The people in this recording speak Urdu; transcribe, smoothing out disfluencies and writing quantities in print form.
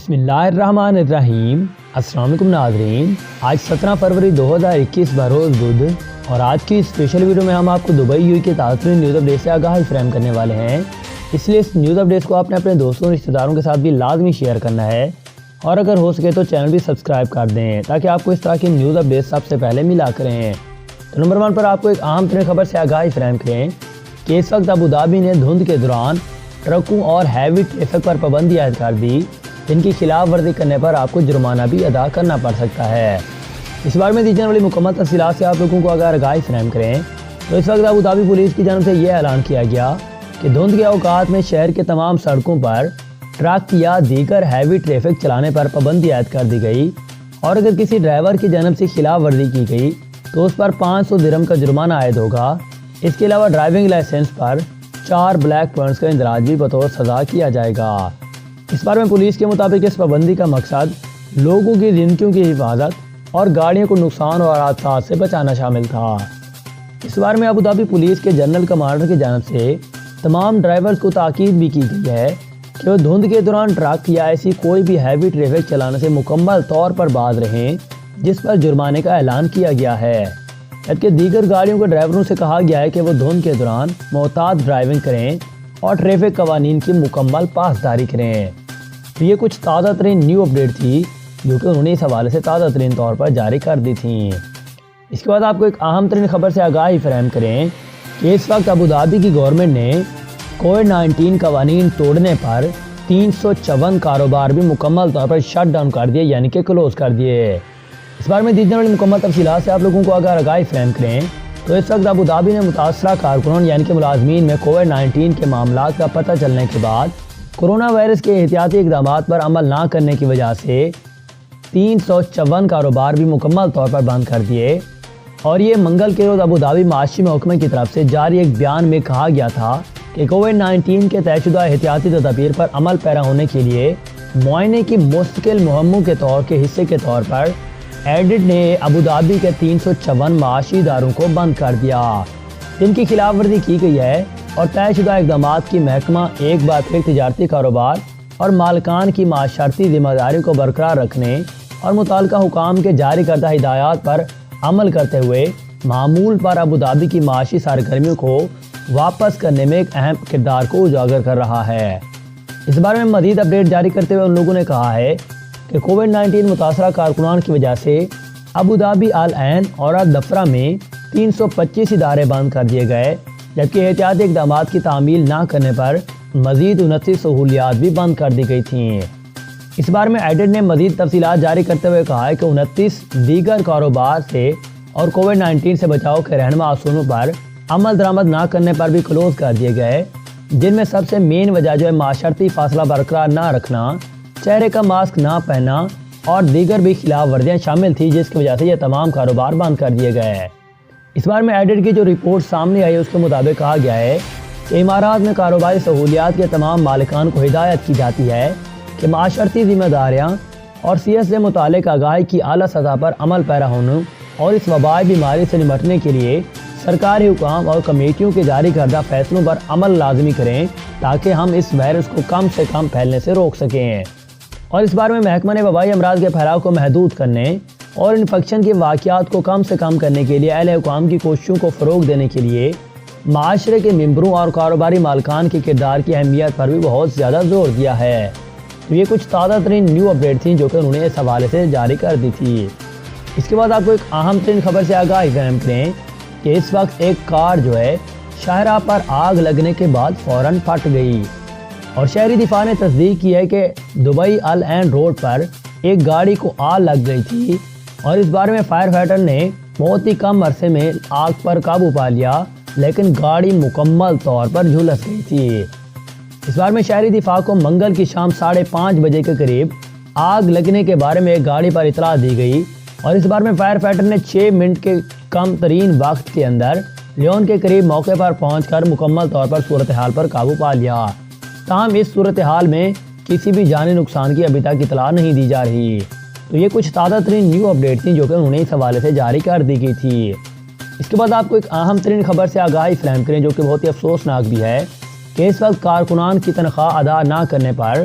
بسم اللہ الرحمن الرحیم۔ السلام علیکم ناظرین، آج 17 فروری 2021 بروز بدھ اور آج کی اسپیشل ویڈیو میں ہم آپ کو دبئی یو کے تازہ ترین نیوز اپڈیٹ سے آگاہی فراہم کرنے والے ہیں، اس لیے اس نیوز اپڈیٹ کو آپ نے اپنے دوستوں رشتہ داروں کے ساتھ بھی لازمی شیئر کرنا ہے اور اگر ہو سکے تو چینل بھی سبسکرائب کر دیں تاکہ آپ کو اس طرح کی نیوز اپڈیٹ سب سے پہلے ملا کریں۔ تو نمبر 1 پر آپ کو ایک اہم ترین خبر سے آگاہی فراہم کریں کہ اس وقت ابوظہبی نے دھند کے دوران ٹرکوں اور ہیوی ٹریفک پر پابندی عائد کر دی، جن کی خلاف ورزی کرنے پر آپ کو جرمانہ بھی ادا کرنا پڑ سکتا ہے۔ اس بارے میں دی جانے والی مکمل تفصیلات سے آپ لوگوں کو اگر آگاہی فراہم کریں تو اس وقت ابوظہبی پولیس کی جانب سے یہ اعلان کیا گیا کہ دھند کے اوقات میں شہر کے تمام سڑکوں پر ٹرک یا دیگر ہیوی ٹریفک چلانے پر پابندی عائد کر دی گئی اور اگر کسی ڈرائیور کی جانب سے خلاف ورزی کی گئی تو اس پر 500 درہم کا جرمانہ عائد ہوگا۔ اس کے علاوہ ڈرائیونگ لائسنس پر 4 بلیک پوائنٹس کا اندراج بھی بطور سزا کیا جائے گا۔ اس بارے میں پولیس کے مطابق اس پابندی کا مقصد لوگوں کی زندگیوں کی حفاظت اور گاڑیوں کو نقصان اور حادثات سے بچانا شامل تھا۔ اس بارے میں ابوظہبی پولیس کے جنرل کمانڈر کی جانب سے تمام ڈرائیورز کو تاکید بھی کی گئی ہے کہ وہ دھند کے دوران ٹرک یا ایسی کوئی بھی ہیوی ٹریفک چلانے سے مکمل طور پر باز رہیں جس پر جرمانے کا اعلان کیا گیا ہے، جبکہ دیگر گاڑیوں کے ڈرائیوروں سے کہا گیا ہے کہ وہ دھند کے دوران محتاط ڈرائیونگ کریں اور ٹریفک قوانین کی مکمل پاسداری کریں۔ تو یہ کچھ تازہ ترین نیو اپڈیٹ تھی جو کہ انہوں نے اس حوالے سے تازہ ترین طور پر جاری کر دی تھیں۔ اس کے بعد آپ کو ایک اہم ترین خبر سے آگاہی فراہم کریں کہ اس وقت ابوظہبی کی گورنمنٹ نے کووڈ-19 قوانین توڑنے پر 354 کاروبار بھی مکمل طور پر شٹ ڈاؤن کر دیے، یعنی کہ کلوز کر دیے۔ اس بارے میں دی جانے والی مکمل تفصیلات سے آپ لوگوں کو اگر آگاہی فراہم کریں تو اس وقت ابوظہبی نے متاثرہ کارکنوں یعنی کہ ملازمین میں کووڈ-19 کے معاملات کا پتہ چلنے کے بعد کرونا وائرس کے احتیاطی اقدامات پر عمل نہ کرنے کی وجہ سے 354 کاروبار بھی مکمل طور پر بند کر دیے، اور یہ منگل کے روز ابوظہبی معاشی محکمے کی طرف سے جاری ایک بیان میں کہا گیا تھا کہ کووڈ-19 کے طے شدہ احتیاطی تدابیر پر عمل پیرا ہونے کے لیے معائنے کی مستقل مہموں کے حصے کے طور پر ایڈٹ نے ابوظہبی کے 354 معاشی اداروں کو بند کر دیا، جن کی خلاف ورزی کی گئی ہے، اور طے شدہ اقدامات کی محکمہ ایک بار پھر تجارتی کاروبار اور مالکان کی معاشرتی ذمہ داری کو برقرار رکھنے اور متعلقہ حکام کے جاری کردہ ہدایات پر عمل کرتے ہوئے معمول پر ابوظہبی کی معاشی سرگرمیوں کو واپس کرنے میں ایک اہم کردار کو اجاگر کر رہا ہے۔ اس بارے میں مزید اپڈیٹ جاری کرتے ہوئے ان لوگوں نے کہا ہے کہ کووڈ-19 متاثرہ کارکنان کی وجہ سے ابوظہبی العین اور الدفرہ میں 325 ادارے بند کر دیے گئے، جبکہ احتیاطی اقدامات کی تعمیل نہ کرنے پر مزید 29 سہولیات بھی بند کر دی گئی تھیں۔ اس بارے میں ایڈٹ نے مزید تفصیلات جاری کرتے ہوئے کہا ہے کہ 29 دیگر کاروبار سے اور کووڈ-19 سے بچاؤ کے رہنما اصولوں پر عمل درآمد نہ کرنے پر بھی کلوز کر دیے گئے، جن میں سب سے مین وجہ جو ہے معاشرتی فاصلہ برقرار نہ رکھنا، چہرے کا ماسک نہ پہننا اور دیگر بھی خلاف ورزیاں شامل تھی، جس کی وجہ سے یہ تمام کاروبار بند کر دیے گئے۔ اس بار میں ایڈٹ کی جو رپورٹ سامنے آئی اس کے مطابق کہا گیا ہے کہ امارات میں کاروباری سہولیات کے تمام مالکان کو ہدایت کی جاتی ہے کہ معاشرتی ذمہ داریاں اور صحت سے متعلق آگاہی کی اعلیٰ سطح پر عمل پیرا ہونے اور اس وبائی بیماری سے نمٹنے کے لیے سرکاری حکام اور کمیٹیوں کے جاری کردہ فیصلوں پر عمل لازمی کریں تاکہ ہم اس وائرس کو کم سے کم پھیلنے سے روک سکیں۔ اور اس بارے میں محکمہ نے وبائی امراض کے پھیلاؤ کو محدود کرنے اور انفیکشن کے واقعات کو کم سے کم کرنے کے لیے اہل حکام کی کوششوں کو فروغ دینے کے لیے معاشرے کے ممبروں اور کاروباری مالکان کے کردار کی اہمیت پر بھی بہت زیادہ زور دیا ہے۔ تو یہ کچھ تازہ ترین نیو اپڈیٹ تھیں جو کہ انہوں نے اس حوالے سے جاری کر دی تھی۔ اس کے بعد آپ کو ایک اہم ترین خبر سے آگاہی فراہم کریں کہ اس وقت ایک کار جو ہے شاہراہ پر آگ لگنے کے بعد فوراً پھٹ گئی، اور شہری دفاع نے تصدیق کی ہے کہ دبئی العین روڈ پر ایک گاڑی کو آگ لگ گئی تھی، اور اس بارے میں فائر فائٹر نے بہت ہی کم عرصے میں آگ پر قابو پا لیا، لیکن گاڑی مکمل طور پر جھلس گئی تھی۔ اس بارے میں شہری دفاع کو منگل کی شام 5:30 بجے کے قریب آگ لگنے کے بارے میں ایک گاڑی پر اطلاع دی گئی، اور اس بارے میں فائر فائٹر نے 6 منٹ کے کم ترین وقت کے اندر لیون کے قریب موقع پر پہنچ کر مکمل طور پر صورتحال پر قابو پا لیا۔ تاہم اس صورتحال میں کسی بھی جانی نقصان کی ابھی تک اطلاع نہیں دی جا رہی۔ تو یہ کچھ تازہ ترین نیو اپڈیٹ تھیں جو کہ انہوں نے اس حوالے سے جاری کر دی گئی تھی۔ اس کے بعد آپ کو ایک اہم ترین خبر سے آگاہی فراہم کریں جو کہ بہت ہی افسوسناک بھی ہے کہ اس وقت کارکنان کی تنخواہ ادا نہ کرنے پر